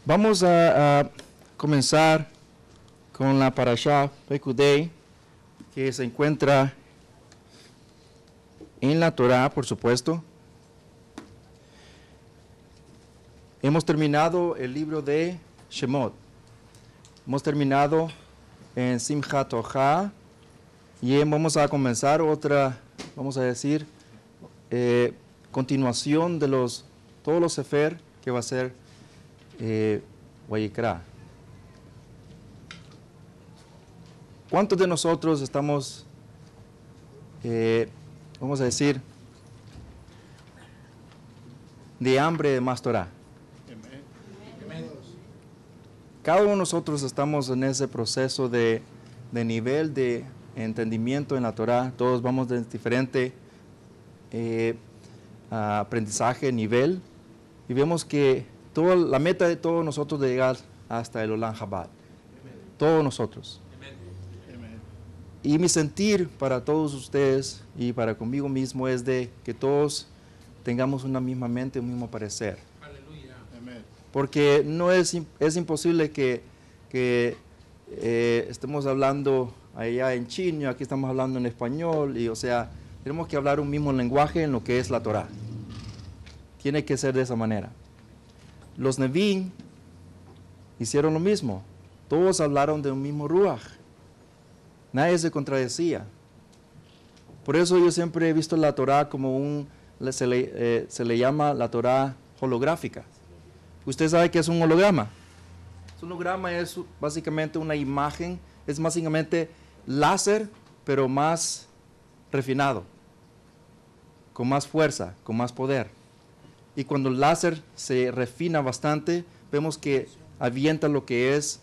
Vamos a comenzar con la parashá Pekudei, que se encuentra en la Torá, por supuesto. Hemos terminado el libro de Shemot. Hemos terminado en Simchat Torah y vamos a comenzar otra, vamos a decir, continuación de todos los sefer que va a ser Vayikra. ¿Cuántos de nosotros estamos, vamos a decir, de hambre de más Torah? Cada uno de nosotros estamos en ese proceso de nivel de entendimiento en la Torah. Todos vamos de diferente aprendizaje, nivel, y vemos que la meta de todos nosotros es llegar hasta el Olam Habad. Todos nosotros. Y mi sentir para todos ustedes y para conmigo mismo es de que todos tengamos una misma mente, un mismo parecer. Porque no es imposible que estemos hablando allá en chino, aquí estamos hablando en español, y o sea, tenemos que hablar un mismo lenguaje en lo que es la Torah. Tiene que ser de esa manera. Los Nevi'im hicieron lo mismo. Todos hablaron de un mismo Ruach. Nadie se contradecía. Por eso yo siempre he visto la Torah como se le llama la Torah holográfica. Usted sabe que es un holograma. Un holograma es básicamente una imagen, es básicamente láser, pero más refinado, con más fuerza, con más poder. Y cuando el láser se refina bastante, vemos que avienta lo que es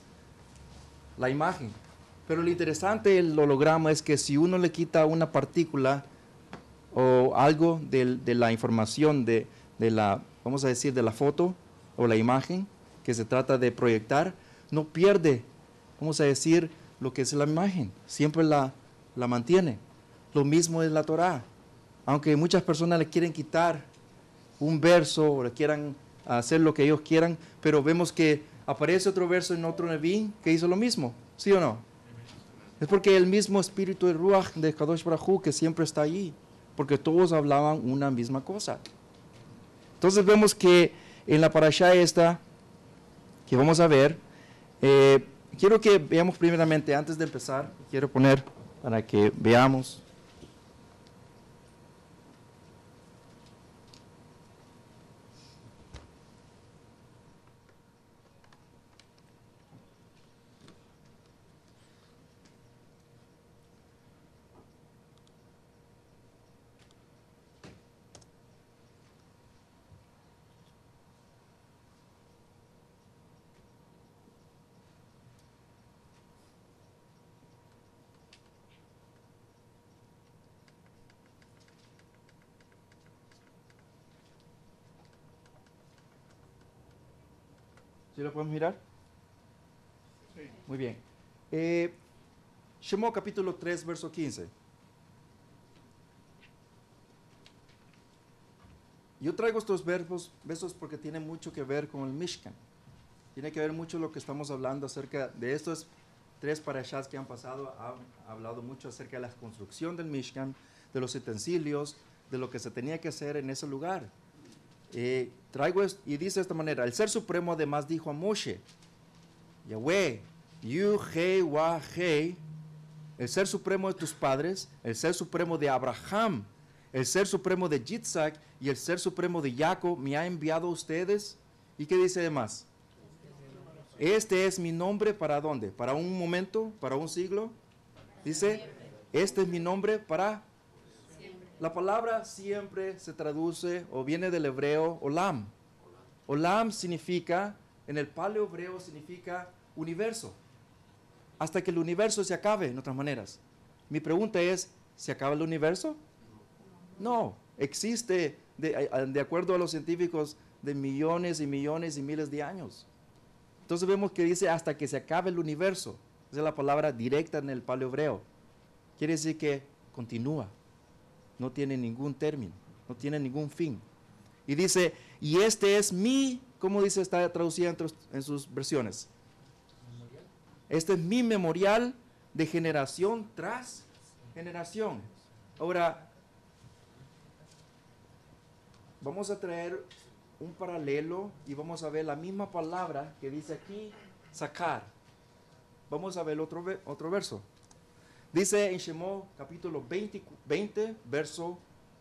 la imagen. Pero lo interesante del holograma es que si uno le quita una partícula o algo de la información de la, vamos a decir, de la foto o la imagen que se trata de proyectar, no pierde, vamos a decir, lo que es la imagen. Siempre la mantiene. Lo mismo es la Torah. Aunque muchas personas le quieren quitar un verso o le quieran hacer lo que ellos quieran, pero vemos que aparece otro verso en otro Nevi'im que hizo lo mismo, ¿sí o no? Es porque el mismo espíritu de Ruach de Kadosh Baruj Hu que siempre está allí, porque todos hablaban una misma cosa. Entonces vemos que en la parashá esta que vamos a ver, quiero que veamos primeramente, antes de empezar, quiero poner para que veamos. ¿Sí lo podemos mirar? Sí. Muy bien. Shemot capítulo 3, verso 15. Yo traigo estos versos porque tienen mucho que ver con el Mishkan. Tiene que ver mucho lo que estamos hablando acerca de estos tres parashas que han pasado. Ha hablado mucho acerca de la construcción del Mishkan, de los utensilios, de lo que se tenía que hacer en ese lugar. Traigo y dice de esta manera: el Ser Supremo además dijo a Moshe, Yahweh, Yu, Hei, Wa, Hei, el Ser Supremo de tus padres, el Ser Supremo de Abraham, el Ser Supremo de Yitzhak y el Ser Supremo de Jacob me ha enviado a ustedes. ¿Y qué dice además? Este es mi nombre, ¿para dónde? ¿Para un momento? ¿Para un siglo? Dice, este es mi nombre para... La palabra siempre se traduce o viene del hebreo olam. Olam significa, en el paleo hebreo significa universo. Hasta que el universo se acabe, en otras maneras. Mi pregunta es, ¿se acaba el universo? No, existe, de acuerdo a los científicos, de millones y millones y miles de años. Entonces vemos que dice hasta que se acabe el universo. Esa es la palabra directa en el paleo hebreo. Quiere decir que continúa. No tiene ningún término, no tiene ningún fin. Y dice, y este es mi ¿cómo dice, está traducida en sus versiones? Este es mi memorial de generación tras generación. Ahora, vamos a traer un paralelo y vamos a ver la misma palabra que dice aquí, sacar. Vamos a ver otro verso. Dice en Shemot capítulo 20, verso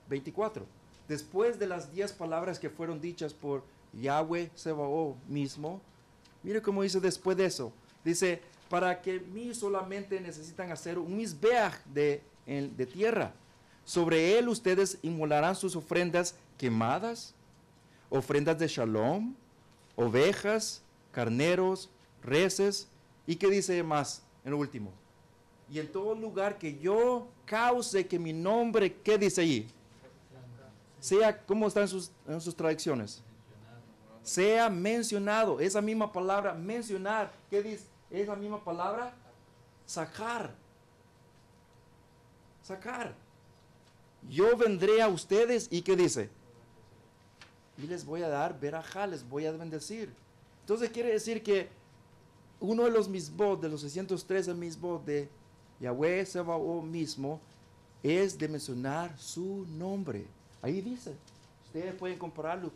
24. Después de las 10 palabras que fueron dichas por Yahweh Sebaot mismo, mire cómo dice después de eso. Dice, para que mí solamente necesitan hacer un misbeach de tierra. Sobre él ustedes inmolarán sus ofrendas quemadas, ofrendas de shalom, ovejas, carneros, reses. ¿Y qué dice más en lo último? Y en todo lugar que yo cause que mi nombre, ¿qué dice allí? Sea, ¿cómo está en sus traducciones? Sea mencionado. Esa misma palabra, mencionar, ¿qué dice? Es la misma palabra, sacar. Sacar. Yo vendré a ustedes y ¿qué dice? Y les voy a dar verajá, les voy a bendecir. Entonces quiere decir que uno de los misbot, de los 613 misbot de Yahweh Sebaot mismo, es de mencionar su nombre. Ahí dice. Ustedes pueden compararlo,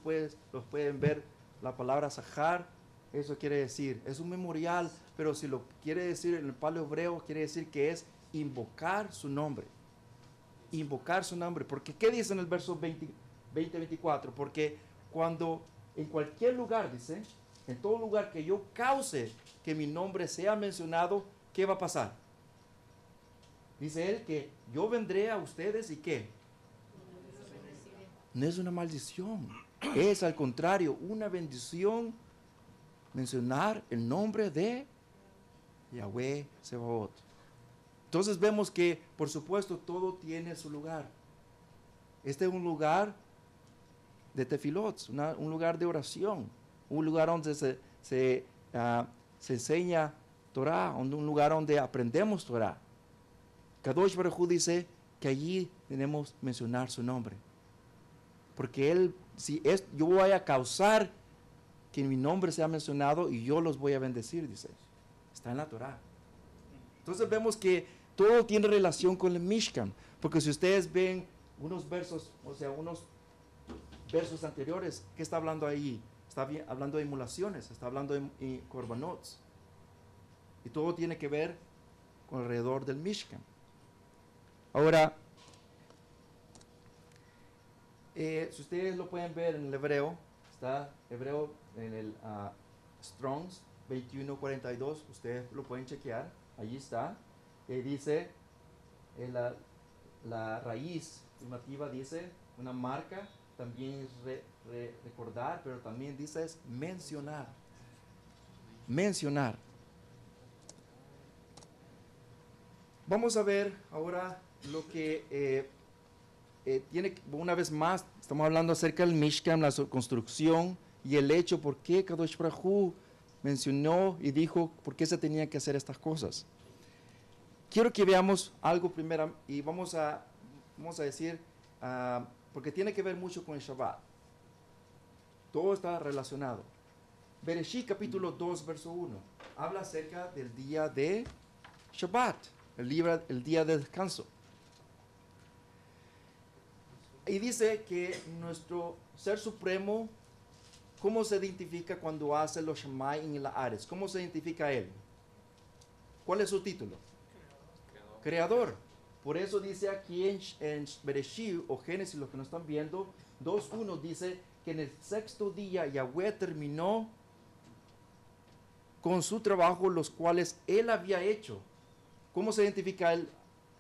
los pueden ver la palabra sajar. Eso quiere decir, es un memorial, pero si lo quiere decir en el palo hebreo, quiere decir que es invocar su nombre. Invocar su nombre. Porque, ¿qué dice en el verso 20-24? Porque cuando en cualquier lugar, dice, en todo lugar que yo cause que mi nombre sea mencionado, ¿qué va a pasar? Dice él que yo vendré a ustedes y ¿qué? No es una maldición, es al contrario, una bendición mencionar el nombre de Yahweh Sebaot. Entonces vemos que, por supuesto, todo tiene su lugar. Este es un lugar de tefilot, un lugar de oración, un lugar donde se enseña Torah, un lugar donde aprendemos Torah. Kadosh Baruj Hu dice que allí tenemos que mencionar su nombre. Porque yo voy a causar que mi nombre sea mencionado y yo los voy a bendecir, dice. Está en la Torah. Entonces vemos que todo tiene relación con el Mishkan. Porque si ustedes ven unos versos anteriores, ¿qué está hablando ahí? Está hablando de emulaciones, está hablando de korbanot. Y todo tiene que ver con alrededor del Mishkan. Ahora, si ustedes lo pueden ver en el hebreo, está hebreo en el Strong's 2142, ustedes lo pueden chequear, allí está. Dice, la raíz estimativa dice, una marca, también es recordar, pero también dice es mencionar. Mencionar. Vamos a ver ahora lo que tiene, una vez más, estamos hablando acerca del Mishkan, la construcción y el hecho por qué Kadosh Baruj Hu mencionó y dijo por qué se tenían que hacer estas cosas. Quiero que veamos algo primero y vamos a decir, porque tiene que ver mucho con el Shabbat. Todo está relacionado. Bereshit capítulo 2, verso 1, habla acerca del día de Shabbat, el día de descanso. Y dice que nuestro Ser Supremo, ¿cómo se identifica cuando hace los Shammai y la Ares? ¿Cómo se identifica él? ¿Cuál es su título? Creador. Por eso dice aquí en Bereshit o Génesis, los que nos están viendo, 2.1 dice que en el sexto día Yahweh terminó con su trabajo, los cuales él había hecho. ¿Cómo se identifica él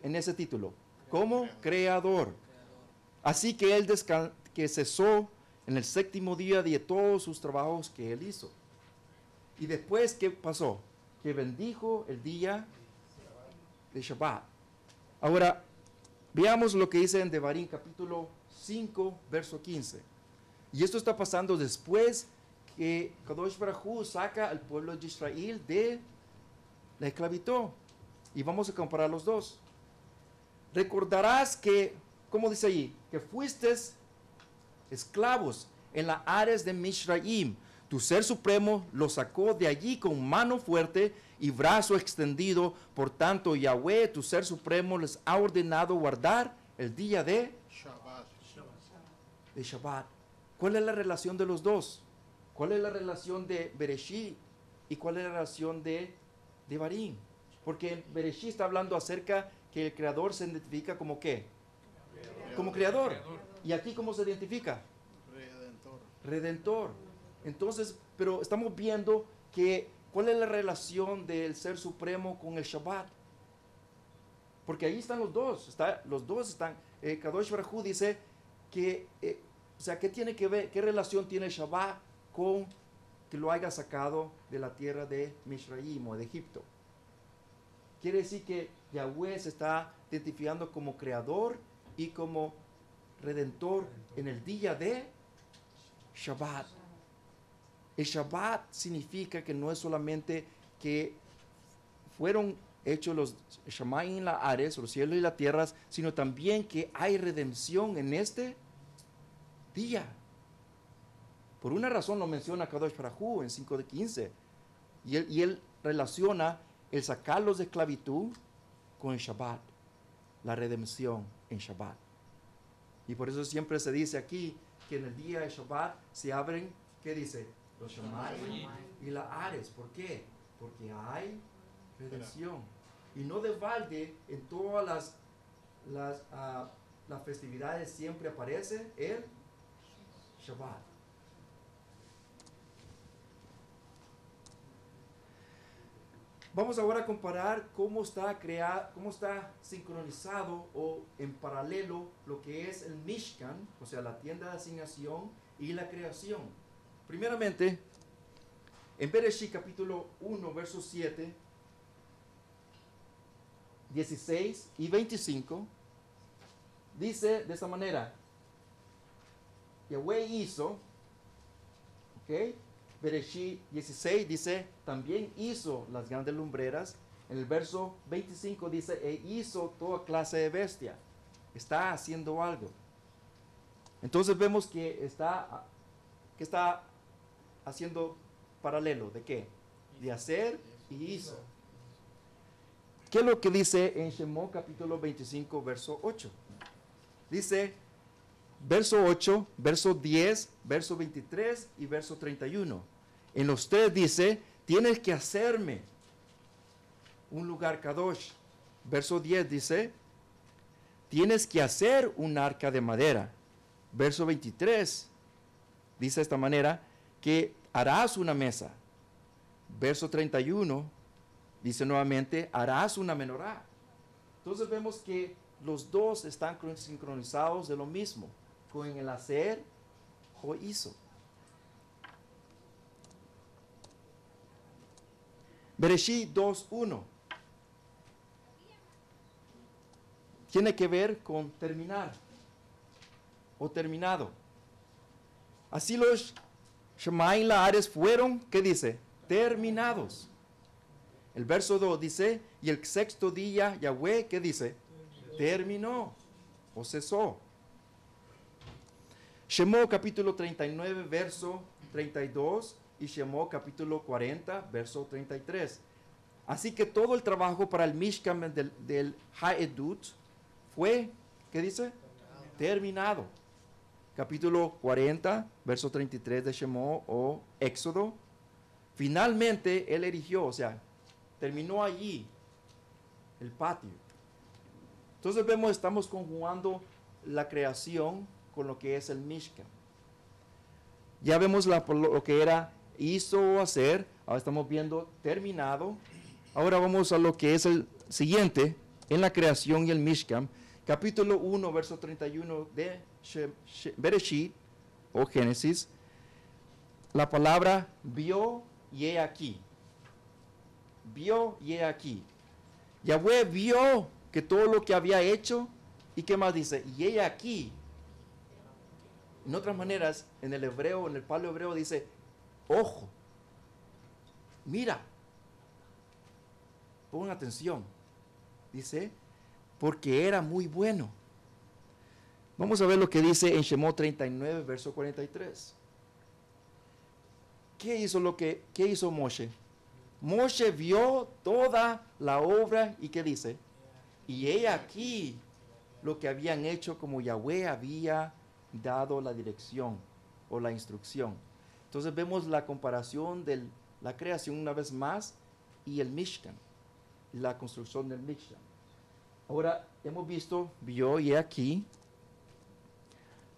en ese título? Como creador. Así que él que cesó en el séptimo día de todos sus trabajos que él hizo. Y después, ¿qué pasó? Que bendijo el día de Shabbat. Ahora, veamos lo que dice en Devarim capítulo 5, verso 15. Y esto está pasando después que Kadosh Baruj Hu saca al pueblo de Israel de la esclavitud. Y vamos a comparar los dos. Recordarás que, ¿cómo dice allí? Que fuiste esclavos en la Ares de Mishraim, Tu ser supremo lo sacó de allí con mano fuerte y brazo extendido. Por tanto, Yahweh, tu ser supremo, les ha ordenado guardar el día de Shabbat. ¿Cuál es la relación de los dos? ¿Cuál es la relación de Bereshit y cuál es la relación de Devarim? Porque Bereshit está hablando acerca que el creador se identifica como ¿qué? Como creador. ¿Y aquí cómo se identifica? Redentor. Entonces, pero estamos viendo que ¿cuál es la relación del Ser Supremo con el Shabbat? Porque ahí están los dos. Los dos están. Kadosh Baruj Hu dice que, o sea, ¿qué tiene que ver? ¿Qué relación tiene el Shabbat con que lo haya sacado de la tierra de Mishraim o de Egipto? Quiere decir que Yahweh se está identificando como creador y como redentor en el día de Shabbat. El Shabbat significa que no es solamente que fueron hechos los Shamayim y la Ares, los cielos y las tierras, sino también que hay redención en este día. Por una razón lo menciona Kadosh Baruj Hu en 5 de 15. Y él relaciona el sacarlos de esclavitud con el Shabbat, la redención en Shabbat. Y por eso siempre se dice aquí que en el día de Shabbat se abren, ¿qué dice? Los Shamayim y la Ares. ¿Por qué? Porque hay redención. Y no de balde en todas las festividades siempre aparece el Shabbat. Vamos ahora a comparar cómo está sincronizado o en paralelo lo que es el Mishkan, o sea, la tienda de asignación y la creación. Primeramente, en Bereshit capítulo 1, versos 7, 16 y 25, dice de esta manera: Yahweh hizo, ¿ok? Bereshit 16 dice, también hizo las grandes lumbreras. En el verso 25 dice, e hizo toda clase de bestia. Está haciendo algo. Entonces vemos que está haciendo paralelo. ¿De qué? De hacer y hizo. ¿Qué es lo que dice en Shemot capítulo 25, verso 8? Dice, verso 8, verso 10, verso 23 y verso 31. En los tres dice, tienes que hacerme un lugar kadosh. Verso 10 dice, tienes que hacer un arca de madera. Verso 23 dice de esta manera, que harás una mesa. Verso 31 dice nuevamente, harás una menorá. Entonces vemos que los dos están sincronizados de lo mismo, con el hacer o hizo. Bereshit 2:1 tiene que ver con terminar o terminado. Así los Shamayim y la Ares fueron, ¿qué dice? Terminados. El verso 2 dice, y el sexto día Yahweh, ¿qué dice? Terminó o cesó. Shemot capítulo 39, verso 32 y Shemot capítulo 40, verso 33. Así que todo el trabajo para el Mishkan del Ha'edut fue, ¿qué dice? Terminado. Capítulo 40, verso 33 de Shemot o Éxodo. Finalmente él erigió, o sea, terminó allí el patio. Entonces vemos, estamos conjugando la creación con lo que es el Mishkan. Ya vemos lo que era hizo o hacer, ahora estamos viendo terminado. Ahora vamos a lo que es el siguiente, en la creación y el Mishkan. Capítulo 1, verso 31 de Bereshit o Génesis. La palabra vio y he aquí. Vio y he aquí. Yahweh vio que todo lo que había hecho, ¿y qué más dice? Y he aquí. En otras maneras, en el hebreo, en el paleo hebreo dice, ojo, mira, pongan atención. Dice, porque era muy bueno. Vamos a ver lo que dice en Shemot 39, verso 43. ¿Qué hizo Moshe? Moshe vio toda la obra y ¿qué dice? Y he aquí lo que habían hecho como Yahweh había dado la dirección o la instrucción. Entonces vemos la comparación de la creación una vez más y el Mishkan, la construcción del Mishkan. Ahora hemos visto, vio y he aquí.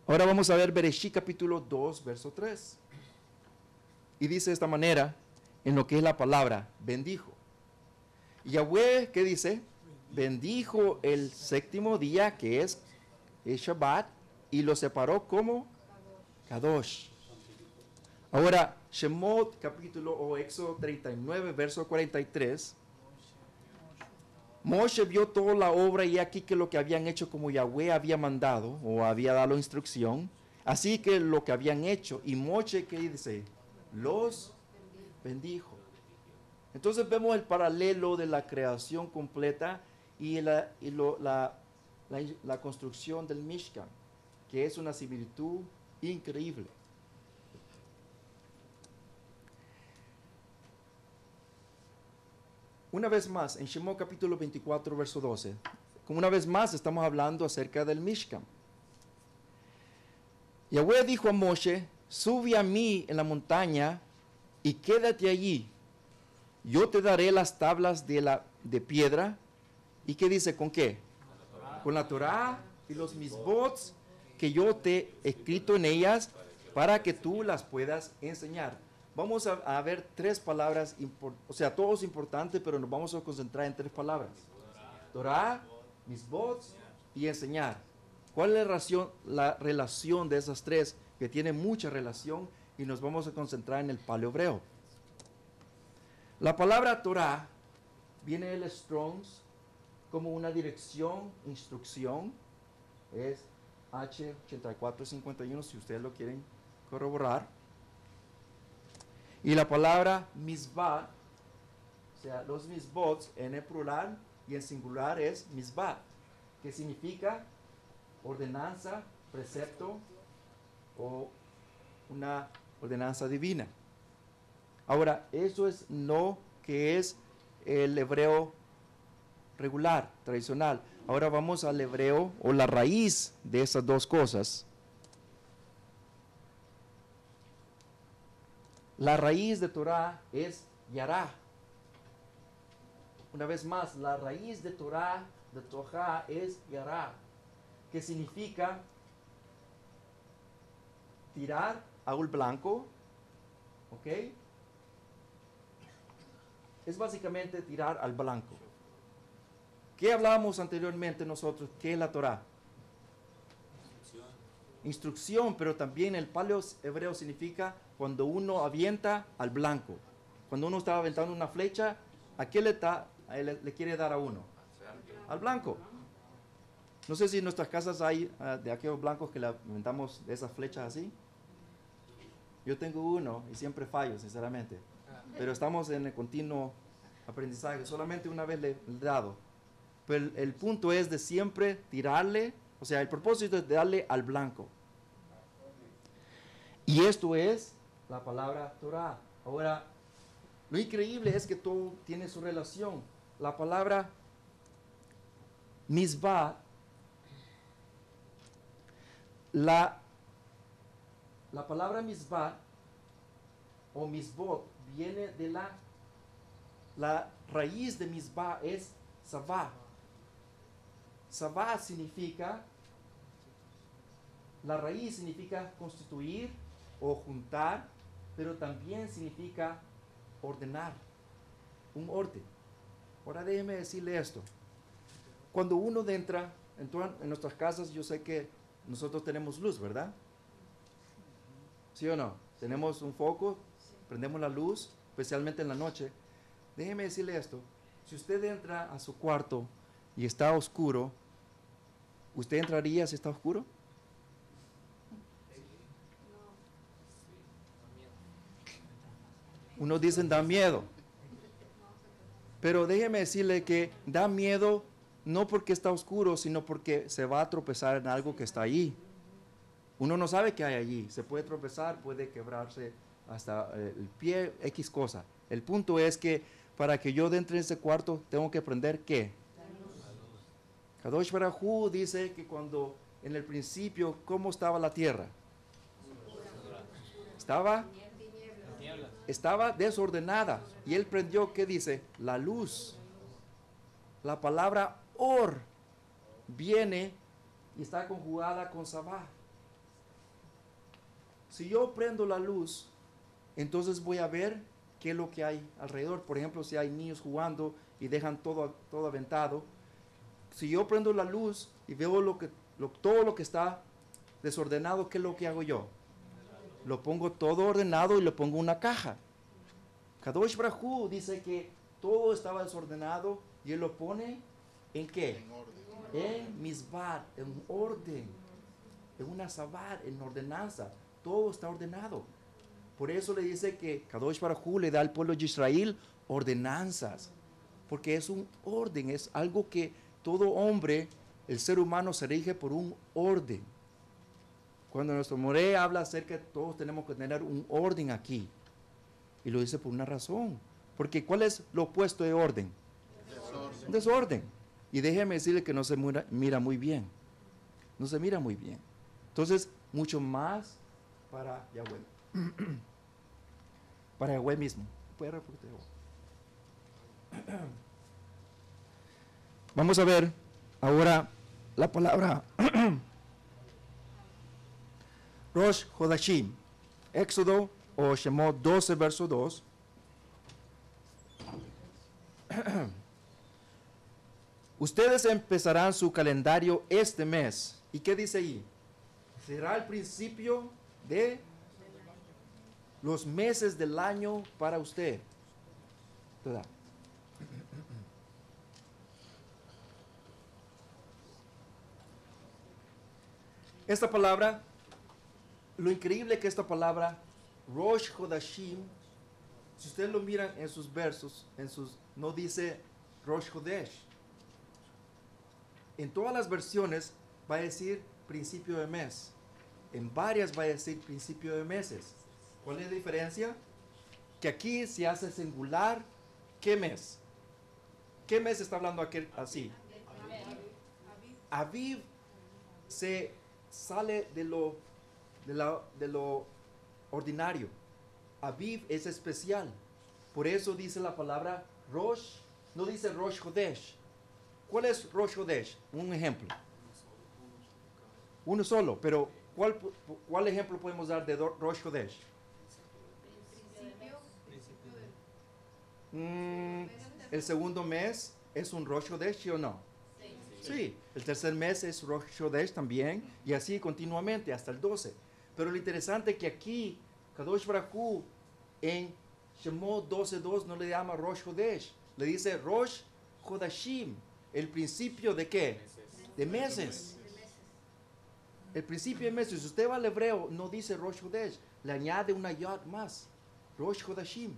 Ahora vamos a ver Bereshit capítulo 2, verso 3. Y dice de esta manera, en lo que es la palabra, bendijo. Y Yahweh, ¿qué dice? Bendijo el séptimo día, que es el Shabbat, y lo separó como Kadosh. Ahora, Shemot capítulo o Éxodo 39, verso 43. Moshe vio toda la obra y aquí que lo que habían hecho como Yahweh había mandado o había dado instrucción. Así que lo que habían hecho. Y Moshe, ¿qué dice? Los bendijo. Entonces vemos el paralelo de la creación completa y la construcción del Mishkan, que es una similitud increíble. Una vez más, en Shemot capítulo 24, verso 12, como una vez más estamos hablando acerca del Mishkan. Yahweh dijo a Moshe, sube a mí en la montaña y quédate allí. Yo te daré las tablas de piedra. ¿Y qué dice? ¿Con qué? Con la Torá y los misbots que yo te he escrito en ellas para que tú las puedas enseñar. Vamos a ver tres palabras, o sea, todo es importante, pero nos vamos a concentrar en tres palabras. Torá, misbots y enseñar. ¿Cuál es la relación de esas tres? Que tiene mucha relación y nos vamos a concentrar en el paleohebreo. La palabra Torah viene del Strong's como una dirección, instrucción. Es H8451 si ustedes lo quieren corroborar. Y la palabra misbah, o sea, los misbots en el plural y en singular es misbah, que significa ordenanza, precepto o una ordenanza divina. Ahora, eso es no que es el hebreo regular, tradicional. Ahora vamos al hebreo o la raíz de esas dos cosas. La raíz de Torah es yará. Una vez más, la raíz de Torah, de Tojá, es yará, que significa tirar a un blanco, ¿ok? Es básicamente tirar al blanco. ¿Qué hablábamos anteriormente nosotros? ¿Qué es la Torah? Instrucción, pero también el paleo hebreo significa cuando uno avienta al blanco. Cuando uno está aventando una flecha, ¿a qué le quiere dar a uno? Al blanco. No sé si en nuestras casas hay de aquellos blancos que le aventamos de esas flechas así. Yo tengo uno y siempre fallo, sinceramente. Pero estamos en el continuo aprendizaje. Solamente una vez le he dado. Pero el punto es de siempre tirarle, o sea, el propósito es de darle al blanco. Y esto es la palabra Torah. Ahora, lo increíble es que todo tiene su relación. La palabra misbah, la palabra misbah o misbot viene de la raíz de misbah es savá. Savá significa, la raíz significa constituir o juntar, pero también significa ordenar, un orden. Ahora déjeme decirle esto. Cuando uno entra en nuestras casas, yo sé que nosotros tenemos luz, ¿verdad? ¿Sí o no? Tenemos un foco, prendemos la luz, especialmente en la noche. Déjeme decirle esto. Si usted entra a su cuarto y está oscuro, ¿usted entraría si está oscuro? Unos dicen da miedo. Pero déjeme decirle que da miedo no porque está oscuro, sino porque se va a tropezar en algo que está allí. Uno no sabe qué hay allí. Se puede tropezar, puede quebrarse hasta el pie, X cosa. El punto es que para que yo entre en ese cuarto tengo que aprender ¿qué? Kadosh Baruj Hu dice que cuando en el principio, ¿cómo estaba la tierra? Estaba desordenada. Y él prendió, ¿qué dice? La luz. La palabra or viene y está conjugada con sabah. Si yo prendo la luz, entonces voy a ver qué es lo que hay alrededor. Por ejemplo, si hay niños jugando y dejan todo aventado. Si yo prendo la luz y veo todo lo que está desordenado, ¿qué es lo que hago yo? Lo pongo todo ordenado y lo pongo en una caja. Kadosh Baruj Hu dice que todo estaba desordenado y él lo pone ¿en qué? En orden. En misbar, en orden, en una sabar, en ordenanza. Todo está ordenado. Por eso le dice que Kadosh Baruj Hu le da al pueblo de Israel ordenanzas. Porque es un orden, es algo que todo hombre, el ser humano, se rige por un orden. Cuando nuestro Moré habla acerca de todos tenemos que tener un orden aquí. Y lo dice por una razón. Porque ¿cuál es lo opuesto de orden? Desorden. Desorden. Y déjeme decirle que no se mira muy bien. No se mira muy bien. Entonces, mucho más para Yahweh. Para Yahweh mismo. ¿Puede reportar? Vamos a ver ahora la palabra Rosh Hodashim. Éxodo o Shemot 12, verso 2. Ustedes empezarán su calendario este mes. ¿Y qué dice ahí? Será el principio de los meses del año para usted. ¿Verdad? Esta palabra, lo increíble que esta palabra, Rosh Hodashim, si ustedes lo miran en sus versos, no dice Rosh Hodesh. En todas las versiones va a decir principio de mes. En varias va a decir principio de meses. ¿Cuál es la diferencia? Que aquí se hace singular. ¿Qué mes? ¿Qué mes está hablando aquí así? Aviv se sale de lo ordinario. Aviv es especial. Por eso dice la palabra Rosh, no dice Rosh Hodesh. ¿Cuál es Rosh Hodesh? Un ejemplo. Uno solo, pero ¿cuál ejemplo podemos dar de Rosh Hodesh? El segundo mes es un Rosh Hodesh, ¿sí o no? Sí. El tercer mes es Rosh Hodesh también, y así continuamente hasta el 12. Pero lo interesante es que aquí, Kadosh Baruj Hu, en Shemot 12:2 no le llama Rosh Hodesh, le dice Rosh Hodashim. ¿El principio de qué? De meses. El principio de meses. Si usted va al hebreo, no dice Rosh Hodesh, le añade una yod más. Rosh Hodashim.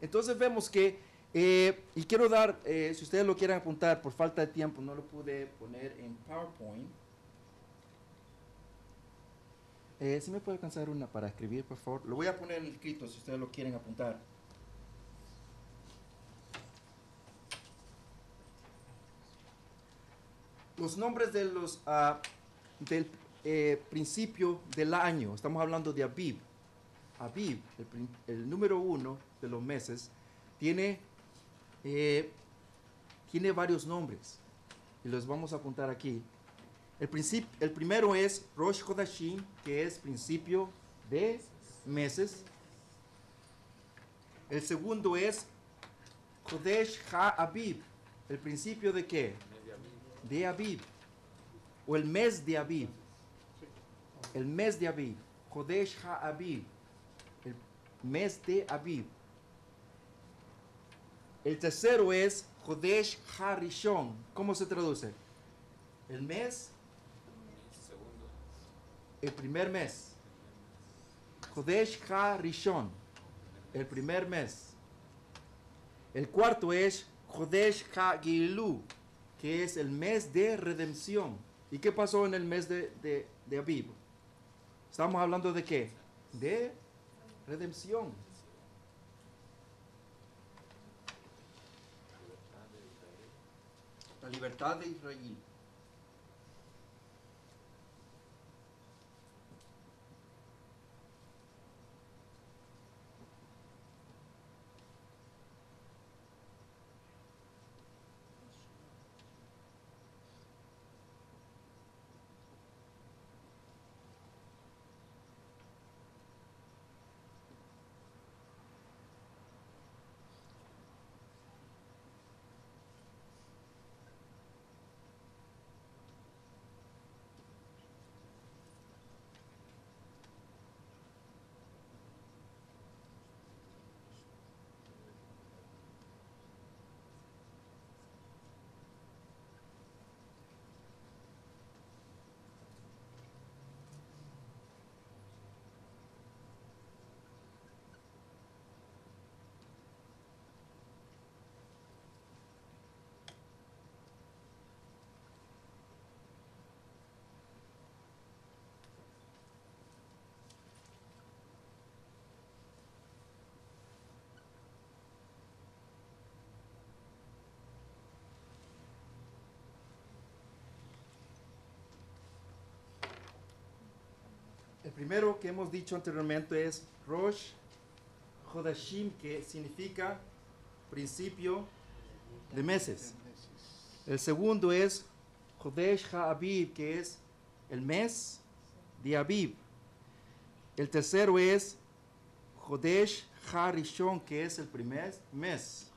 Entonces vemos que, y quiero dar, si ustedes lo quieren apuntar, por falta de tiempo no lo pude poner en PowerPoint. Si me puede alcanzar una para escribir, por favor. Lo voy a poner en escrito si ustedes lo quieren apuntar. Los nombres de del principio del año. Estamos hablando de Aviv. Aviv, el número 1 de los meses, tiene varios nombres. Y los vamos a apuntar aquí. El primero es Rosh Hodashim, que es principio de meses. El segundo es Chodesh HaAviv. ¿El principio de qué? De Aviv. O el mes de Aviv. El mes de Aviv. Chodesh HaAviv. El mes de Aviv. El tercero es Chodesh HaRishon. ¿Cómo se traduce? El mes. El primer mes. Chodesh HaRishon. El primer mes. El cuarto es Chodesh HaGilu, que es el mes de redención. ¿Y qué pasó en el mes de Aviv? Estamos hablando de qué? de redención. La libertad de Israel. El primero que hemos dicho anteriormente es Rosh Hodashim, que significa principio de meses. El segundo es Hodesh HaAviv, que es el mes de Aviv. El tercero es Hodesh HaRishon, que es el primer mes.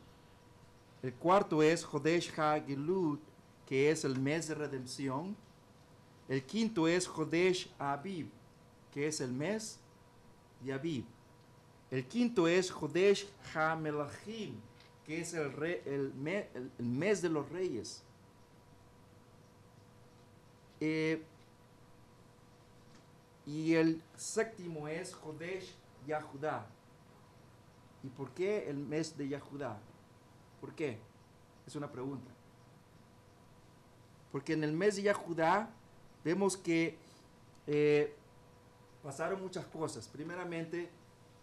El cuarto es Hodesh HaGilut, que es el mes de redención. El quinto es Hodesh Aviv, que es el mes de Aviv. El quinto es Hodesh HaMelachim, que es el mes de los reyes. Y el séptimo es Hodesh Yahudá. ¿Y por qué el mes de Yahudá? ¿Por qué? Es una pregunta. Porque en el mes de Yahudá vemos que pasaron muchas cosas. Primeramente,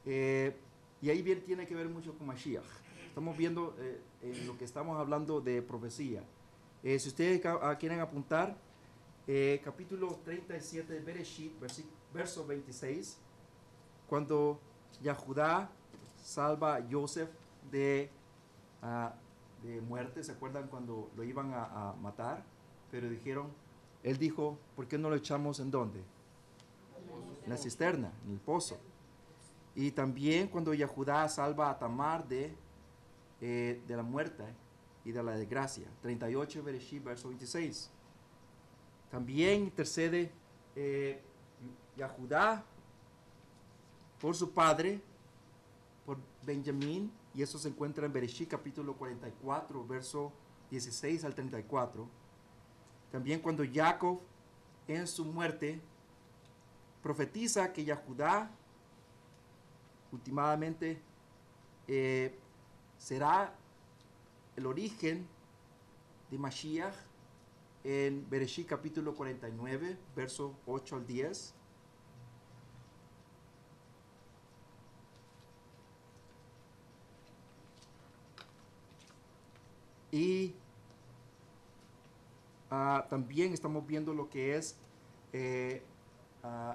y ahí bien tiene que ver mucho con Mashiach. Estamos viendo en lo que estamos hablando de profecía. Si ustedes quieren apuntar, capítulo 37 de Bereshit, verso 26, cuando Yahudá salva a Joseph de muerte. ¿Se acuerdan cuando lo iban a matar? Pero él dijo, ¿por qué no lo echamos en dónde? En la cisterna, en el pozo. Y también cuando Yahudá salva a Tamar de la muerte y de la desgracia. 38 Bereshit, verso 26. También intercede Yahudá por su padre, por Benjamín, y eso se encuentra en Bereshit capítulo 44, verso 16 al 34. También cuando Jacob en su muerte profetiza que Yahudá últimamente será el origen de Mashiach en Bereshit capítulo 49, verso 8 al 10. Y también estamos viendo lo que es,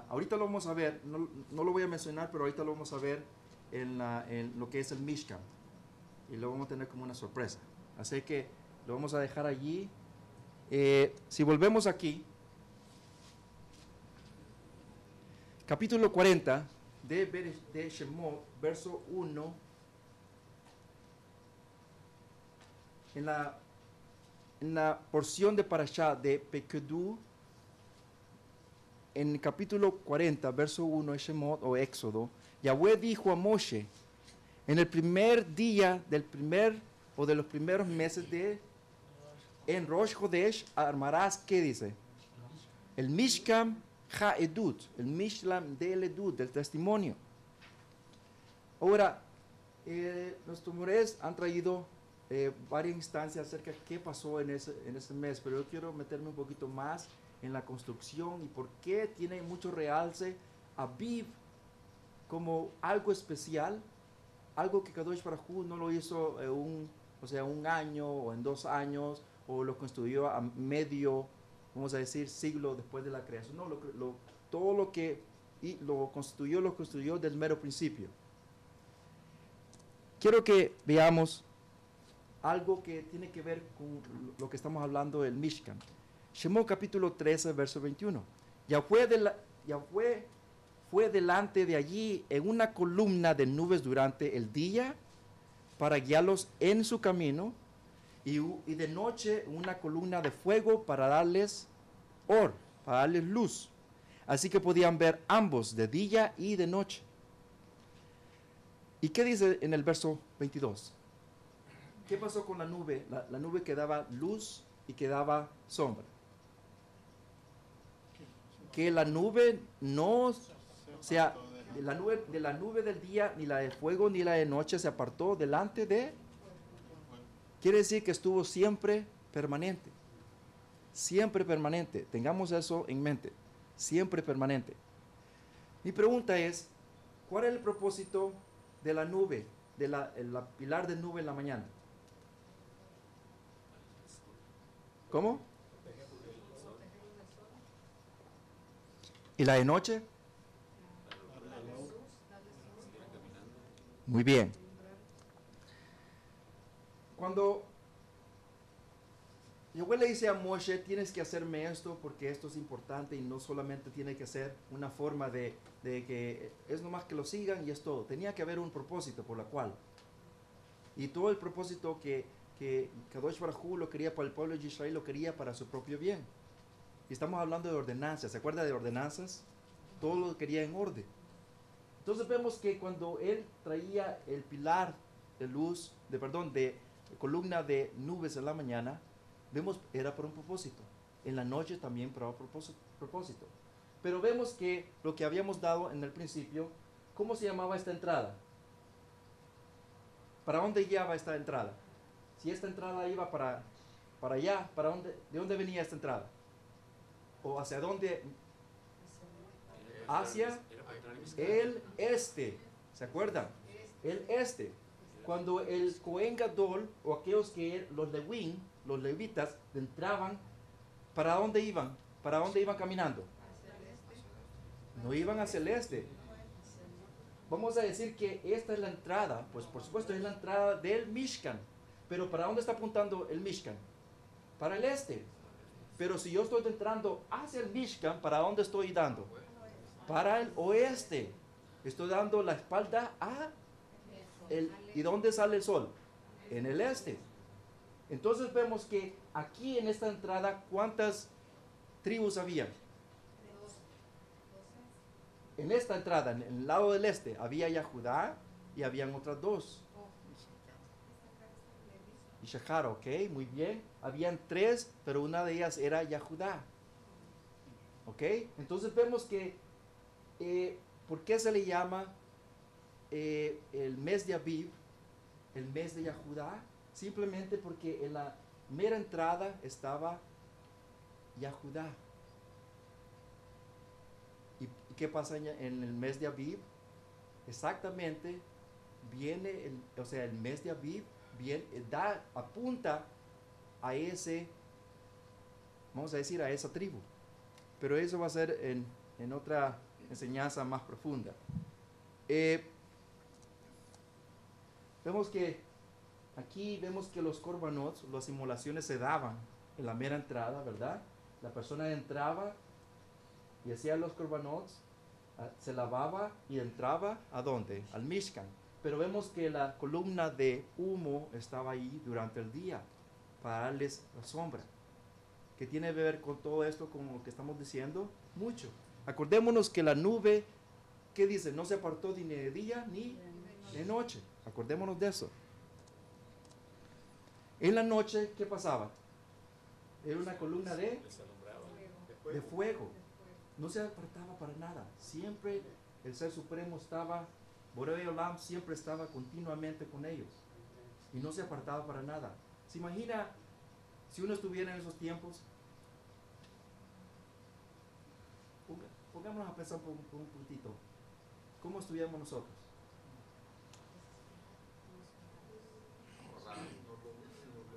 ahorita lo vamos a ver, no lo voy a mencionar, pero ahorita lo vamos a ver en lo que es el Mishkan. Y lo vamos a tener como una sorpresa. Así que lo vamos a dejar allí. Si volvemos aquí, capítulo 40 de Shemot, verso 1, en la porción de Parashá de Pekedú, en el capítulo 40, verso 1 de Shemot o Éxodo, Yahweh dijo a Moshe, en el primer día de los primeros meses en Rosh Hodesh armarás, ¿qué dice? El Mishkan HaEdut, el Mishlam del Edut, del testimonio. Ahora, los tumores han traído varias instancias acerca de qué pasó en ese mes, pero yo quiero meterme un poquito más en la construcción y por qué tiene mucho realce Aviv como algo especial, algo que Kadosh Baruj Hu no lo hizo en un año o en 2 años, o lo construyó a medio, vamos a decir, siglo después de la creación. No, todo lo que lo construyó del mero principio. Quiero que veamos algo que tiene que ver con lo que estamos hablando del Mishkan. Shemot capítulo 13, verso 21. Yahweh fue delante de allí en una columna de nubes durante el día para guiarlos en su camino, y de noche una columna de fuego para darles para darles luz. Así que podían ver ambos de día y de noche. ¿Y qué dice en el verso 22? ¿Qué pasó con la nube? La nube que daba luz y que daba sombra. Que la nube no, o sea, de la nube del día, ni la de fuego, ni la de noche se apartó delante de. Quiere decir que estuvo siempre permanente. Siempre permanente. Tengamos eso en mente. Siempre permanente. Mi pregunta es, ¿cuál es el propósito de la nube, de la pilar de nube en la mañana? ¿Cómo? ¿Y la de noche? Muy bien. Cuando Yahweh le dice a Moshe, tienes que hacerme esto porque esto es importante, y no solamente tiene que ser una forma de que es nomás que lo sigan y es todo. Tenía que haber un propósito por la cual. Y todo el propósito que Kadosh Baruj Hu lo quería para el pueblo de Israel, lo quería para su propio bien. Y estamos hablando de ordenanzas. ¿Se acuerda de ordenanzas? Todo lo quería en orden. Entonces vemos que cuando él traía el pilar de luz, de columna de nubes en la mañana, vemos era por un propósito. En la noche también para un propósito. Pero vemos que lo que habíamos dado en el principio, ¿cómo se llamaba esta entrada? ¿Para dónde guiaba esta entrada? Si esta entrada iba para allá, ¿de dónde venía esta entrada? ¿O hacia dónde? Hacia el este. ¿Se acuerdan? El este. Cuando el Cohen Gadol, o aquellos que los Levim, los levitas, entraban, ¿para dónde iban? ¿Para dónde iban caminando? No iban hacia el este. Vamos a decir que esta es la entrada, pues por supuesto es la entrada del Mishkan. Pero ¿para dónde está apuntando el Mishkan? Para el este. Pero si yo estoy entrando hacia el Mishkan, ¿para dónde estoy dando? Para el oeste. Estoy dando la espalda ¿y dónde sale el sol? En el este. Entonces vemos que aquí en esta entrada, ¿cuántas tribus había? En esta entrada, en el lado del este, había ya Judá y habían otras dos. Y Shachar, ok, muy bien. Habían tres, pero una de ellas era Yahudá. Ok, entonces vemos que, ¿por qué se le llama el mes de Aviv, el mes de Yahudá? Simplemente porque en la mera entrada estaba Yahudá. ¿Y qué pasa en el mes de Aviv? Exactamente, viene, el mes de Aviv apunta a vamos a decir, a esa tribu. Pero eso va a ser en otra enseñanza más profunda. Aquí vemos que los korbanot, las inmolaciones se daban en la mera entrada, ¿verdad? La persona entraba y hacía los korbanot, se lavaba y entraba ¿a dónde? Al Mishkan. Pero vemos que la columna de humo estaba ahí durante el día para darles la sombra. ¿Qué tiene que ver con todo esto, con lo que estamos diciendo? Mucho. Acordémonos que la nube, ¿qué dice? No se apartó ni de día ni de noche. Acordémonos de eso. En la noche, ¿qué pasaba? Era una columna de fuego. No se apartaba para nada. Siempre el Ser Supremo estaba, Borei Olam siempre estaba continuamente con ellos. Y no se apartaba para nada. ¿Se imagina si uno estuviera en esos tiempos? Pongámonos a pensar por un puntito. ¿cómo estuviéramos nosotros?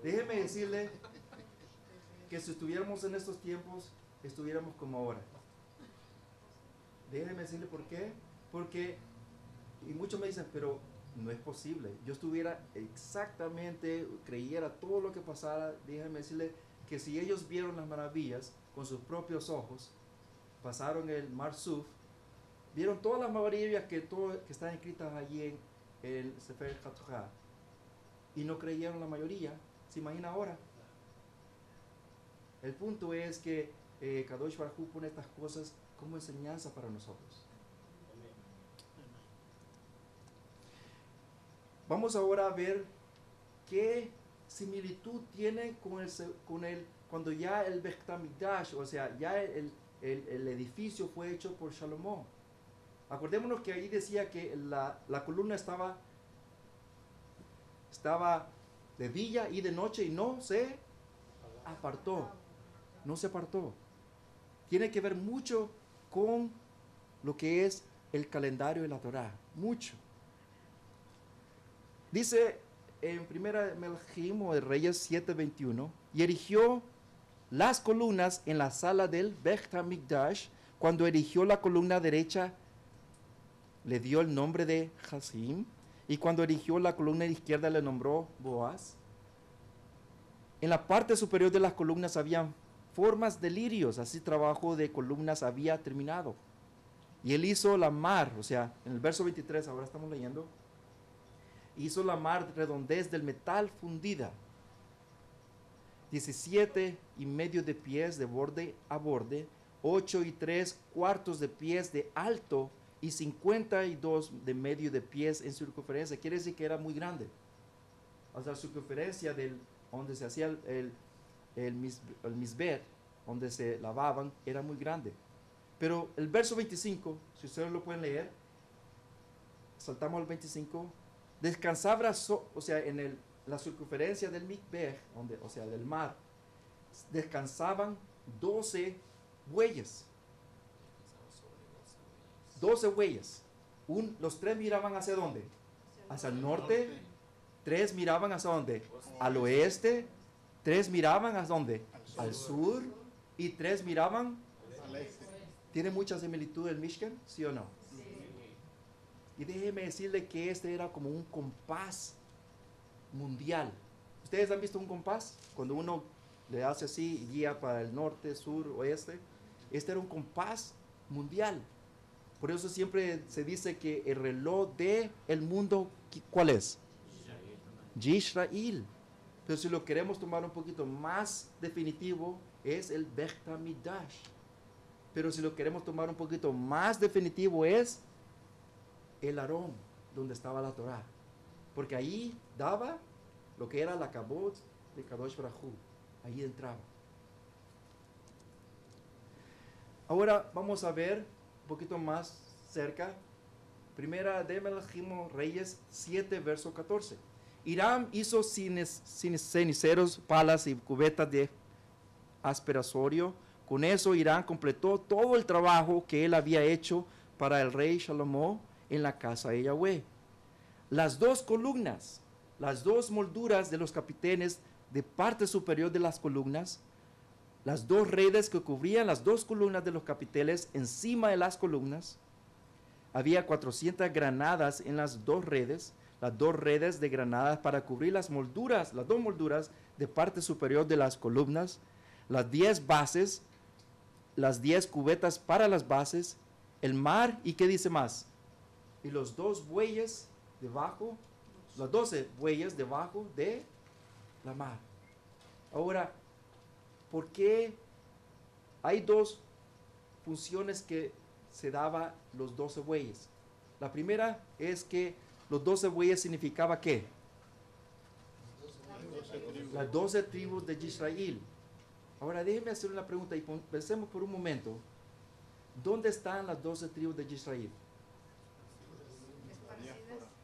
Déjeme decirle que si estuviéramos en estos tiempos, estuviéramos como ahora. Déjeme decirle por qué. Porque, y muchos me dicen, pero no es posible. Yo estuviera exactamente, creyera todo lo que pasara. Déjeme decirle que si ellos vieron las maravillas con sus propios ojos, pasaron el Mar Suf, vieron todas las maravillas que están escritas allí en el Sefer HaTorah, y no creyeron la mayoría. ¿Se imagina ahora? El punto es que Kadosh Baruj Hu pone estas cosas como enseñanza para nosotros. Vamos ahora a ver qué similitud tiene cuando ya el Beit HaMikdash, o sea, ya el edificio fue hecho por Salomón. Acordémonos que ahí decía que la columna estaba de día y de noche y no se apartó. No se apartó. Tiene que ver mucho con lo que es el calendario de la Torá. Mucho. Dice en primera Melchim o de Reyes 7:21, y erigió las columnas en la sala del Beit HaMikdash. Cuando erigió la columna derecha, le dio el nombre de Hasim, y cuando erigió la columna izquierda le nombró Boaz. En la parte superior de las columnas habían formas de lirios, así trabajo de columnas había terminado. Y él hizo la mar, o sea, en el verso 23, ahora estamos leyendo, hizo la mar redondez del metal fundida, 17,5 de pies de borde a borde, 8,75 de pies de alto y 52 de medio de pies en circunferencia. Quiere decir que era muy grande. O sea, la circunferencia donde se hacía el misber, donde se lavaban, era muy grande. Pero el verso 25, si ustedes lo pueden leer, saltamos al 25, descansaba, o sea, en la circunferencia del mikveh, o sea, del mar, descansaban 12 bueyes. 12 bueyes. Los 3 miraban hacia dónde? Hacia el norte. 3 miraban hacia dónde? Al oeste. 3 miraban hacia dónde? Al sur. Y 3 miraban al este. ¿Tiene mucha similitud el Mishkan? ¿Sí o no? Sí. Y déjeme decirle que este era como un compás mundial. ¿Ustedes han visto un compás? Cuando uno le hace así, guía para el norte, sur, oeste. Este era un compás mundial. Por eso siempre se dice que el reloj del mundo, ¿cuál es? Yisrael. Pero si lo queremos tomar un poquito más definitivo, es el Beit HaMikdash. Pero si lo queremos tomar un poquito más definitivo, es el Aarón, donde estaba la Torá. Porque ahí daba lo que era la kabod de Kadosh Baruj Hu. Ahí entraba. Ahora vamos a ver un poquito más cerca. Primera de Melchim Reyes 7, verso 14. Hiram hizo ceniceros, palas y cubetas de aspersorio. Con eso Hiram completó todo el trabajo que él había hecho para el rey Salomón en la casa de Yahweh. Las 2 columnas, las 2 molduras de los capiteles de parte superior de las columnas, las 2 redes que cubrían las 2 columnas de los capiteles encima de las columnas. Había 400 granadas en las 2 redes, las 2 redes de granadas para cubrir las 2 molduras de parte superior de las columnas, las 10 bases, las 10 cubetas para las bases, el mar, y ¿qué dice más? Y los 2 bueyes debajo, los 12 bueyes debajo de la mar. Ahora, ¿por qué hay 2 funciones que se daba los 12 bueyes? La primera es que los 12 bueyes significaba ¿qué? Las 12 tribus de Israel. Ahora déjenme hacer una pregunta y pensemos por un momento. ¿Dónde están las 12 tribus de Israel?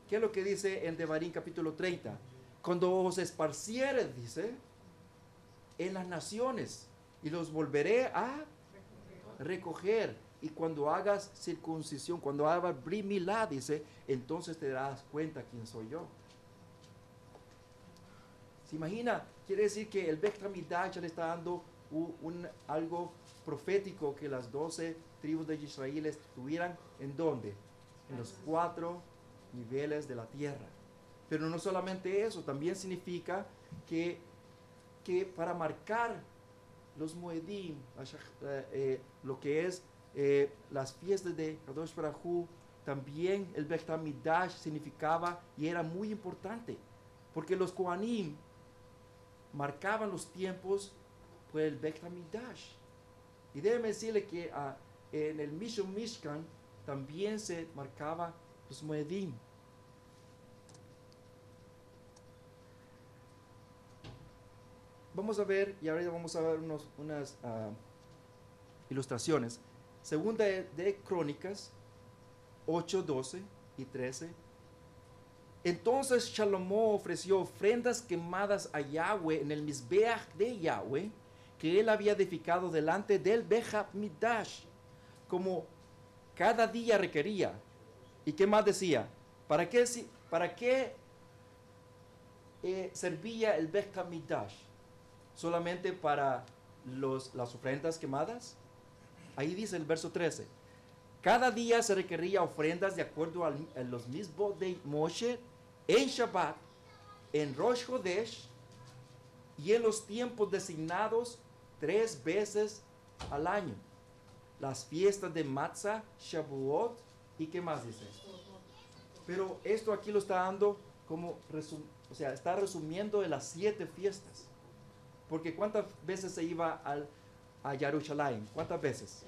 ¿Qué es lo que dice en Devarim capítulo 30? Cuando os esparcieres, dice, en las naciones, y los volveré a recoger. y cuando hagas circuncisión, cuando hagas Brit Milá, dice, entonces te darás cuenta quién soy yo. ¿Se imagina? Quiere decir que el Beit HaMikdash le está dando algo profético que las 12 tribus de Israel estuvieran ¿en dónde? En los 4 niveles de la tierra. Pero no solamente eso, también significa que para marcar los Moedim, lo que es las fiestas de Kadosh Baruj Hu, también el Beit HaMikdash significaba y era muy importante, porque los Kohanim marcaban los tiempos por el Beit HaMikdash. Y déjeme decirle que en el Mishkan también se marcaba los Moedim. Vamos a ver, y ahora vamos a ver unas ilustraciones. Segunda de Crónicas 8, 12 y 13. Entonces Shalomo ofreció ofrendas quemadas a Yahweh en el Mizbeach de Yahweh, que él había edificado delante del Beit HaMikdash, como cada día requería. ¿Y qué más decía? ¿Para qué servía el Beit HaMikdash? ¿Solamente para las ofrendas quemadas? Ahí dice el verso 13. Cada día se requería ofrendas de acuerdo a los mismos de Moshe en Shabbat, en Rosh Chodesh y en los tiempos designados 3 veces al año. Las fiestas de Matzah, Shavuot y ¿qué más dice? Pero esto aquí lo está dando como está resumiendo de las 7 fiestas. Porque ¿cuántas veces se iba a Jerusalén? ¿Cuántas veces?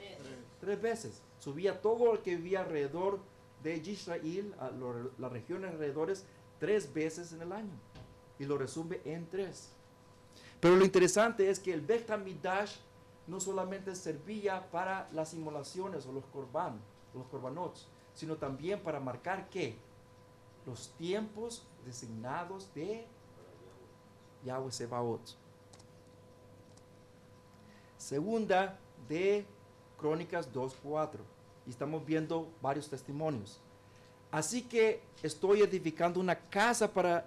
3 veces. Subía todo el que vivía alrededor de Israel, a las regiones alrededores, 3 veces en el año. Y lo resume en 3. Pero lo interesante es que el Beit HaMikdash no solamente servía para las inmolaciones o los corbanots, sino también para marcar ¿qué? Los tiempos designados de Yahweh Sebaot. Segunda de Crónicas 2:4. Y estamos viendo varios testimonios. Así que estoy edificando una casa para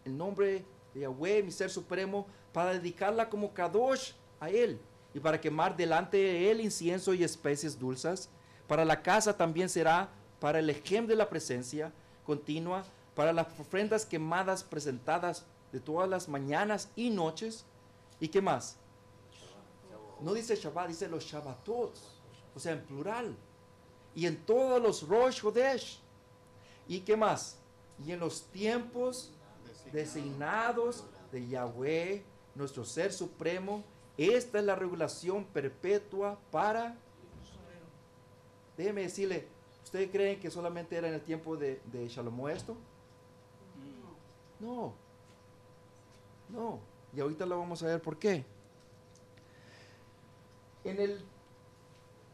el nombre de Yahweh, mi ser supremo, para dedicarla como Kadosh a él y para quemar delante de él incienso y especies dulces. Para la casa también será para el ejemplo de la presencia continua, para las ofrendas quemadas presentadas de todas las mañanas y noches. ¿Y qué más? No dice Shabbat, dice los Shabbatot, o sea, en plural. Y en todos los Rosh Chodesh. ¿Y qué más? Y en los tiempos designados de Yahweh, nuestro ser supremo. Esta es la regulación perpetua para... Déjeme decirle, ¿ustedes creen que solamente era en el tiempo de Shalomo esto? No. No. Y ahorita lo vamos a ver por qué.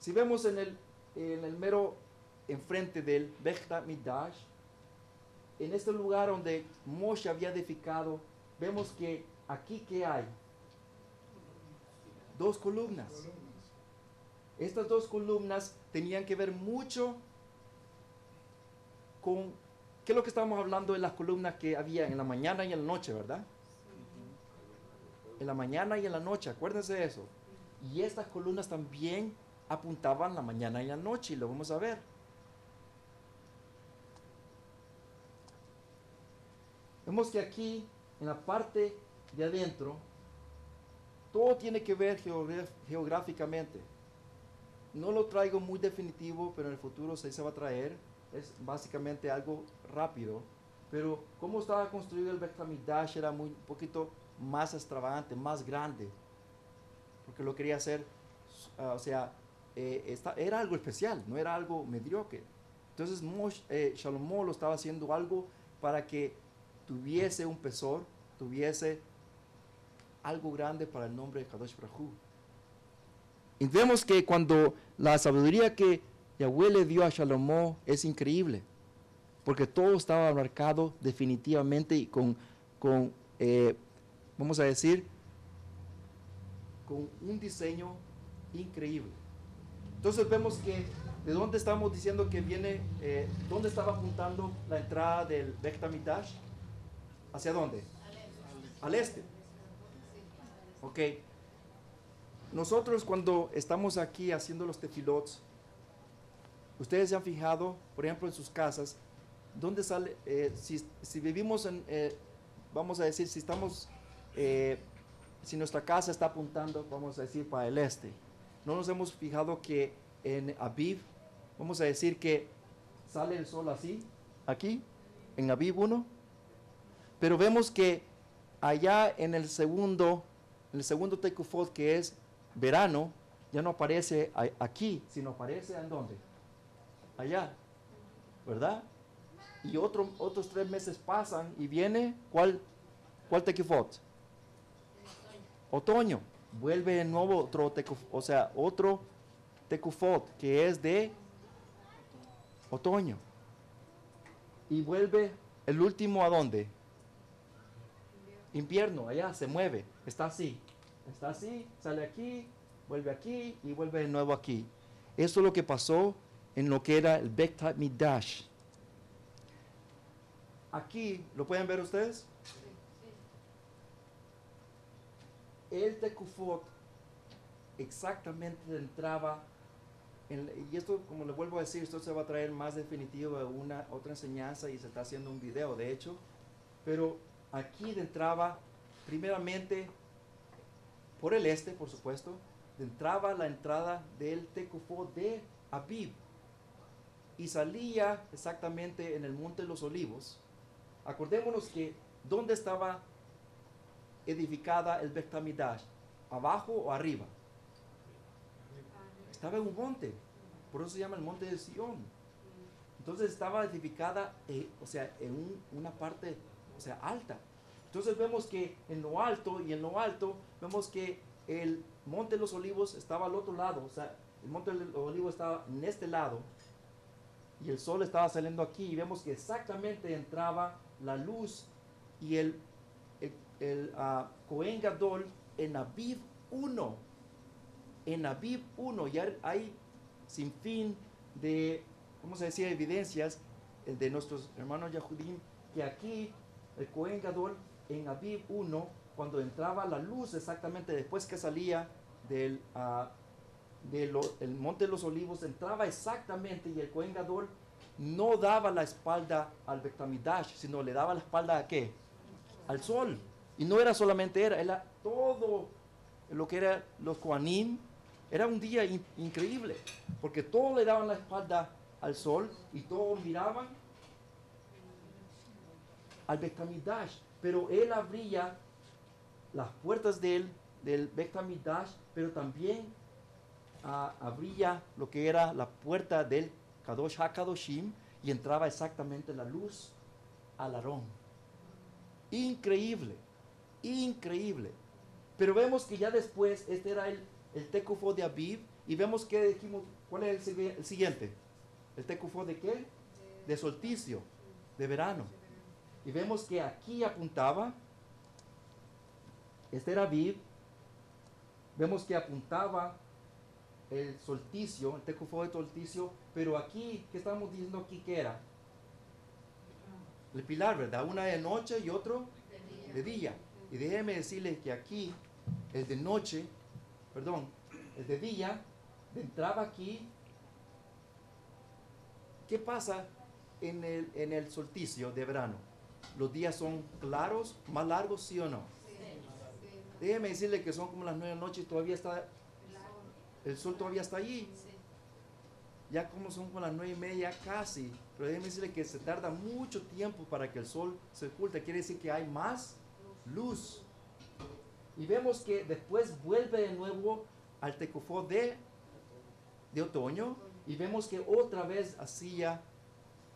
Si vemos en el mero enfrente del Beit HaMikdash, en este lugar donde Moshe había edificado, vemos que aquí ¿qué hay? 2 columnas. Estas 2 columnas tenían que ver mucho con, ¿qué es lo que estábamos hablando de las columnas que había en la mañana y en la noche, verdad? En la mañana y en la noche, acuérdense de eso. Y estas columnas también apuntaban la mañana y la noche, y lo vamos a ver. Vemos que aquí, en la parte de adentro, todo tiene que ver geográficamente. No lo traigo muy definitivo, pero en el futuro se va a traer. Es básicamente algo rápido. Pero cómo estaba construido el Beit HaMikdash era un poquito más extravagante, más grande. Porque lo quería hacer, era algo especial, no era algo mediocre. Entonces Shalomo lo estaba haciendo algo para que tuviese un pesor, tuviese algo grande para el nombre de Kadosh Baruj Hu. Y vemos que cuando la sabiduría que Yahweh le dio a Shalomo es increíble, porque todo estaba marcado definitivamente y vamos a decir, con un diseño increíble. Entonces vemos que de dónde estamos diciendo que viene, dónde estaba apuntando la entrada del Beit HaMikdash. ¿Hacia dónde? Al este. Ok. Nosotros cuando estamos aquí haciendo los tefilots, ustedes se han fijado, por ejemplo, en sus casas, dónde sale, si vivimos en, vamos a decir, si estamos, si nuestra casa está apuntando, vamos a decir, para el este, no nos hemos fijado que en Aviv, vamos a decir que sale el sol así, aquí, en Aviv 1, pero vemos que allá en el segundo Tekufot, que es verano, ya no aparece aquí, sino aparece en dónde, allá, ¿verdad? Y otros 3 meses pasan y viene, ¿cuál Tekufot? Otoño. Vuelve de nuevo otro Tekufot, o sea, otro Tekufot que es de otoño. Y vuelve el último, ¿a dónde? Invierno, allá se mueve, está así, sale aquí y vuelve de nuevo aquí. Eso es lo que pasó en lo que era el Beit HaMikdash. Aquí, ¿lo pueden ver ustedes? El Tekufot exactamente entraba, y esto, como le vuelvo a decir, esto se va a traer más definitivo a una otra enseñanza y se está haciendo un video, de hecho, pero aquí entraba, primeramente, por el este, por supuesto, entraba la entrada del Tekufot de Aviv y salía exactamente en el Monte de los Olivos. Acordémonos que, ¿dónde estaba edificada el Beit HaMikdash? ¿Abajo o arriba? Estaba en un monte, por eso se llama el monte de Sion. Entonces estaba edificada, o sea, en una parte, o sea, alta. Entonces vemos que en lo alto vemos que el monte de los olivos estaba al otro lado, o sea, el monte de los olivos estaba en este lado y el sol estaba saliendo aquí y vemos que exactamente entraba la luz y el Cohen Gadol en Aviv 1. En Aviv 1 ya hay sin fin de, vamos a decir, evidencias de nuestros hermanos Yahudim, que aquí el Cohen Gadol en Aviv 1, cuando entraba la luz exactamente después que salía del el Monte de los Olivos, entraba exactamente y el Cohen Gadol no daba la espalda al Beit HaMikdash, sino le daba la espalda ¿a qué? Al sol. Y no era solamente era todo lo que era los Kohanim. Era un día increíble, porque todos le daban la espalda al sol y todos miraban al Beit HaMikdash, pero él abría las puertas del Beit HaMikdash, pero también abría lo que era la puerta del Kadosh HaKadoshim y entraba exactamente la luz al Aarón. Increíble, increíble. Pero vemos que ya después, este era el Tekufot de Aviv, y vemos que dijimos, ¿cuál es el siguiente? ¿El Tekufot de qué? De solsticio, de verano. Y vemos que aquí apuntaba, este era Aviv, vemos que apuntaba el solsticio, el Tekufot de solsticio, pero aquí, ¿qué estamos diciendo aquí que era? El pilar, ¿verdad? Una de noche y otro de día. Y déjeme decirles que aquí, el de noche, perdón, el de día, entraba aquí. ¿Qué pasa en el solsticio de verano? ¿Los días son claros, más largos, sí o no? Déjeme decirle que son como las 9 de la noche y todavía está, el sol todavía está allí. Ya como son como las 9:30 casi, pero déjeme decirle que se tarda mucho tiempo para que el sol se oculte. Quiere decir que hay más luz. Y vemos que después vuelve de nuevo al Tekufot de otoño y vemos que otra vez hacía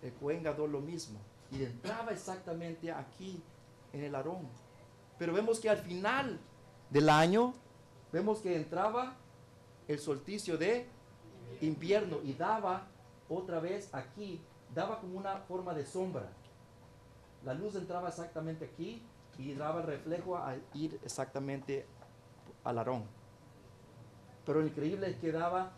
el Cohen Gadol lo mismo y entraba exactamente aquí en el Aarón. Pero vemos que al final del año vemos que entraba el solsticio de invierno y daba otra vez aquí, daba como una forma de sombra. La luz entraba exactamente aquí y daba el reflejo a ir exactamente al Aarón. Pero lo increíble es que daba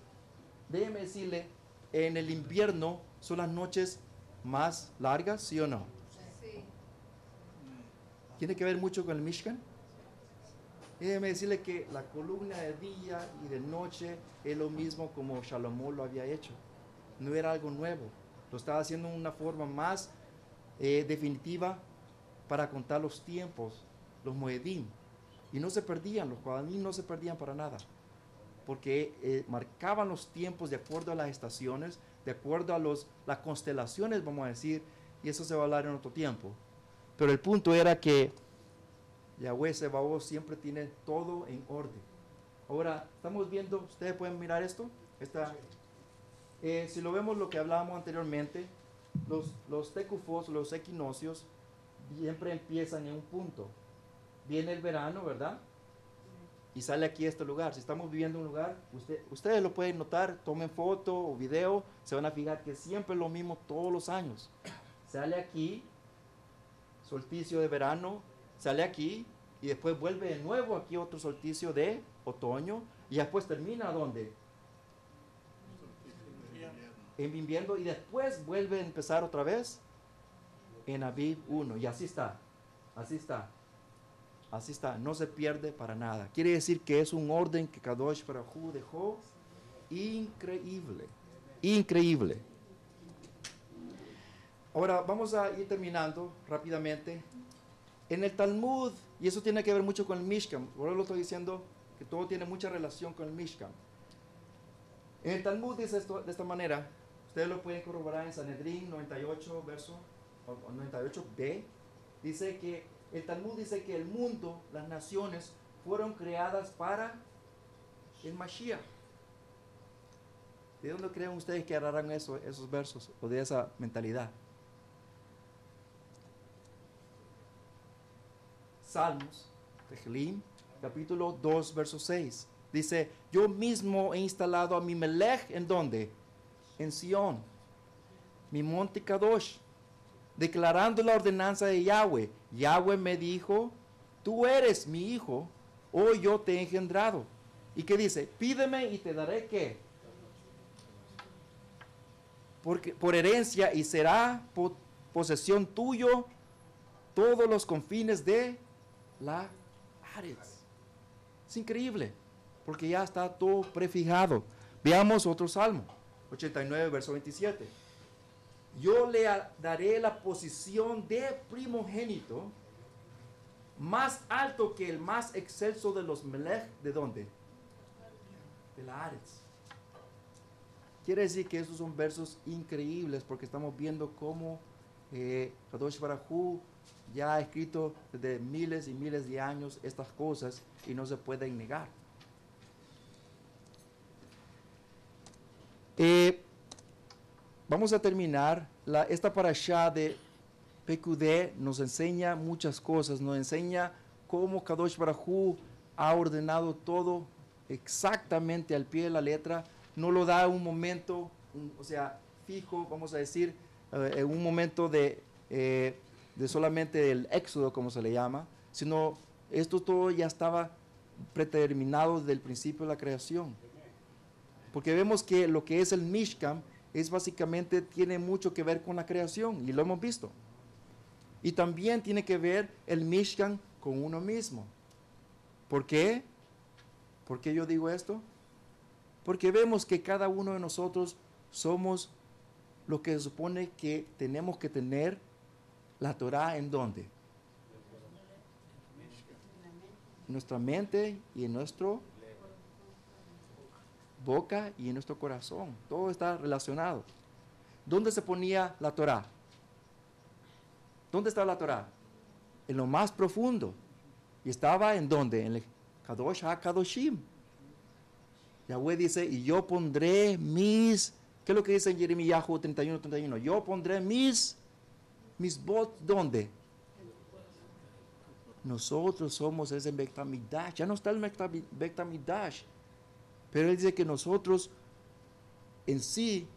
déjeme decirle, en el invierno son las noches más largas, ¿sí o no? Sí. ¿Tiene que ver mucho con el Mishkan? Déjeme decirle que la columna de día y de noche es lo mismo como Salomón lo había hecho. No era algo nuevo. Lo estaba haciendo de una forma más definitiva para contar los tiempos, los moedim. Y no se perdían, los Kohanim no se perdían para nada. Porque marcaban los tiempos de acuerdo a las estaciones, de acuerdo a las constelaciones, vamos a decir, y eso se va a hablar en otro tiempo. Pero el punto era que Yahweh Sebaot siempre tiene todo en orden. Ahora, estamos viendo, ustedes pueden mirar esto. Si lo vemos lo que hablábamos anteriormente, los tekufos, los equinoccios, siempre empiezan en un punto. Viene el verano, ¿verdad? Y sale aquí a este lugar. Si estamos viviendo en un lugar, ustedes lo pueden notar, tomen foto o video, se van a fijar que siempre es lo mismo todos los años. Sale aquí, solsticio de verano, sale aquí y después vuelve de nuevo aquí otro solsticio de otoño y después termina ¿dónde? En invierno y después vuelve a empezar otra vez en Aviv 1 y así está, no se pierde para nada. Quiere decir que es un orden que Kadosh Baruj Hu dejó increíble, increíble. Ahora vamos a ir terminando rápidamente. En el Talmud, y eso tiene que ver mucho con el Mishkan, ahora lo estoy diciendo que todo tiene mucha relación con el Mishkan. En el Talmud dice esto de esta manera, ustedes lo pueden corroborar en Sanedrín 98, verso 98b, dice que el Talmud dice que el mundo, las naciones, fueron creadas para el Mashiach. ¿De dónde creen ustedes que agarrarán esos versos o de esa mentalidad? Salmos, Tehilim, capítulo 2, verso 6. Dice, yo mismo he instalado a mi Melech, ¿en dónde? En Sión, mi monte Kadosh, declarando la ordenanza de Yahweh. Yahweh me dijo, tú eres mi hijo, hoy yo te he engendrado. ¿Y qué dice? Pídeme y te daré ¿qué? Por herencia y será posesión tuyo todos los confines de la Aretz. Es increíble, porque ya está todo prefijado. Veamos otro salmo, 89, verso 27. Yo le daré la posición de primogénito más alto que el más excelso de los Melech, ¿de dónde? De la Aretz. Quiere decir que esos son versos increíbles porque estamos viendo cómo Kadosh Baruj Hu ya ha escrito desde miles y miles de años estas cosas y no se pueden negar. Vamos a terminar. Esta parashá de Pekudé nos enseña muchas cosas, nos enseña cómo Kadosh Baruj Hu ha ordenado todo exactamente al pie de la letra, no lo da un momento, o sea, fijo, vamos a decir, en un momento de solamente el éxodo, como se le llama, sino esto todo ya estaba predeterminado desde el principio de la creación. Porque vemos que lo que es el Mishkan es básicamente, tiene mucho que ver con la creación, y lo hemos visto. Y también tiene que ver el Mishkan con uno mismo. ¿Por qué? ¿Por qué yo digo esto? Porque vemos que cada uno de nosotros somos lo que se supone que tenemos que tener la Torah ¿en dónde? En nuestra mente y en nuestra boca y en nuestro corazón. Todo está relacionado. ¿Dónde se ponía la Torah? ¿Dónde estaba la Torah? En lo más profundo. ¿Y estaba en dónde? En el Kadosh HaKadoshim. Yahweh dice, y yo pondré mis, ¿qué es lo que dice en Jeremías 31:31? Yo pondré mis bot, ¿dónde? Nosotros somos ese Beit HaMikdash. Ya no está el Beit HaMikdash. Pero él dice que nosotros en sí,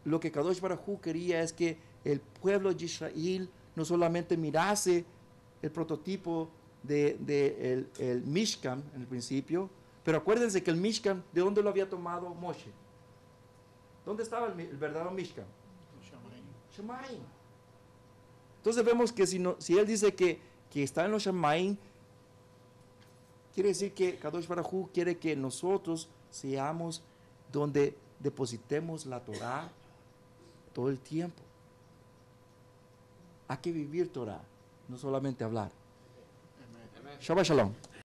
lo que Kadosh Baruj Hu quería es que el pueblo de Israel no solamente mirase el prototipo el Mishkan en el principio, Pero acuérdense que el Mishkan, ¿de dónde lo había tomado Moshe? ¿Dónde estaba el verdadero Mishkan? Shemaim. Entonces vemos que si él dice que está en los Shemaim, quiere decir que Kadosh Baruj Hu quiere que nosotros seamos donde depositemos la Torah todo el tiempo. Hay que vivir Torah, no solamente hablar. Shabbat Shalom.